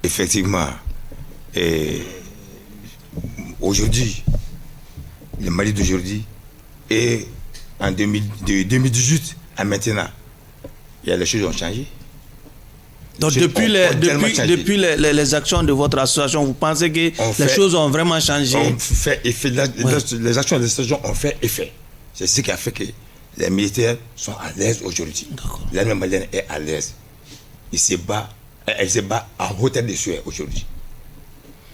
Effectivement, et aujourd'hui, le Mali d'aujourd'hui et de 2018 à maintenant, les choses ont changé. Donc depuis les actions de votre association, vous pensez que les choses ont vraiment changé? On fait effet, les actions de l'association ont fait effet. C'est ce qui a fait que les militaires sont à l'aise aujourd'hui. L'armée malienne est à l'aise. Elle se bat à hauteur de souhait aujourd'hui.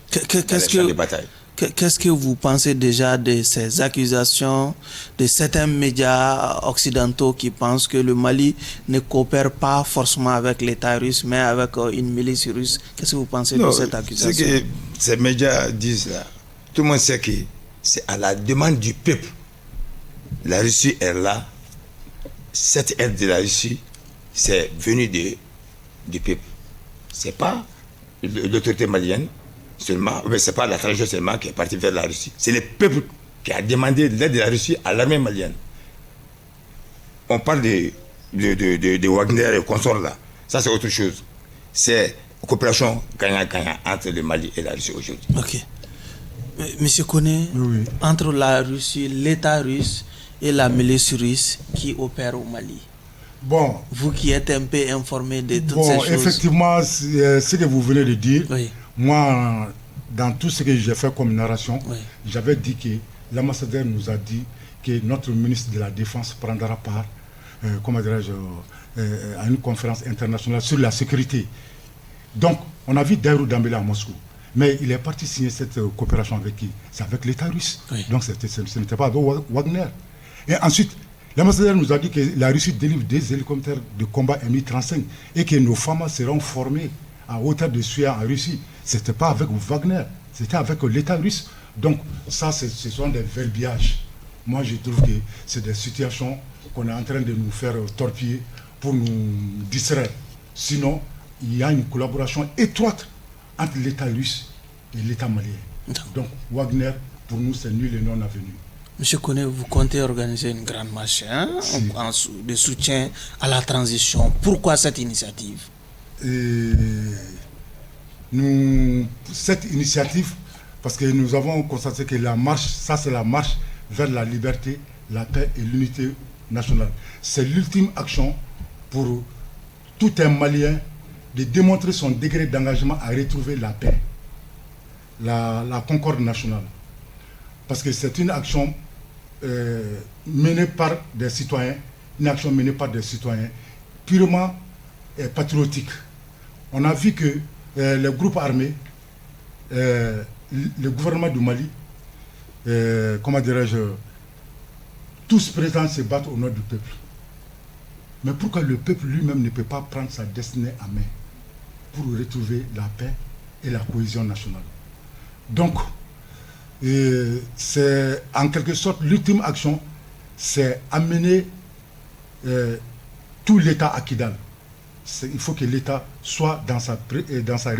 Qu'est-ce que vous pensez déjà de ces accusations de certains médias occidentaux qui pensent que le Mali ne coopère pas forcément avec l'État russe, mais avec une milice russe? Qu'est-ce que vous pensez de cette accusation? Ce que ces médias disent là, tout le monde sait que c'est à la demande du peuple. La Russie est là. Cette aide de la Russie, c'est venu du peuple. C'est pas l'autorité malienne seulement, mais c'est pas la tradition seulement qui est partie vers la Russie. C'est le peuple qui a demandé l'aide de la Russie à l'armée malienne. On parle de Wagner et consorts là. Ça, c'est autre chose. C'est une coopération gagnant-gagnant entre le Mali et la Russie aujourd'hui. Ok. Monsieur Koné, oui. Entre la Russie, l'État russe et la milice russe qui opère au Mali. Bon. Vous qui êtes un peu informé de toutes ces choses. Effectivement, ce que vous venez de dire, oui. Moi, dans tout ce que j'ai fait comme narration, oui. J'avais dit que l'ambassadeur nous a dit que notre ministre de la Défense prendra part, à une conférence internationale sur la sécurité. Donc, on a vu Dairou Dambélé à Moscou, mais il est parti signer cette coopération avec qui? C'est avec l'État russe. Oui. Donc, ce n'était pas avec Wagner. Et ensuite, l'ambassadeur nous a dit que la Russie délivre des hélicoptères de combat Mi-35 et que nos femmes seront formées à hauteur de Suya en Russie. Ce n'était pas avec Wagner, c'était avec l'État russe. Donc ça, ce sont des verbiages. Moi, je trouve que c'est des situations qu'on est en train de nous faire torpiller pour nous distraire. Sinon, il y a une collaboration étroite entre l'État russe et l'État malien. Donc Wagner, pour nous, c'est nul et non avenu. Monsieur Koné, vous comptez organiser une grande marche de soutien à la transition. Pourquoi cette initiative? Cette initiative, parce que nous avons constaté que la marche, ça c'est la marche vers la liberté, la paix et l'unité nationale. C'est l'ultime action pour tout un Malien de démontrer son degré d'engagement à retrouver la paix, la concorde nationale. Parce que c'est une action menée par des citoyens, purement patriotique. On a vu que les groupes armés, le gouvernement du Mali, tous présents se battent au nom du peuple. Mais pourquoi le peuple lui-même ne peut pas prendre sa destinée en main pour retrouver la paix et la cohésion nationale? Donc, c'est en quelque sorte l'ultime action, c'est amener tout l'État à Kidal. Il faut que l'État soit dans sa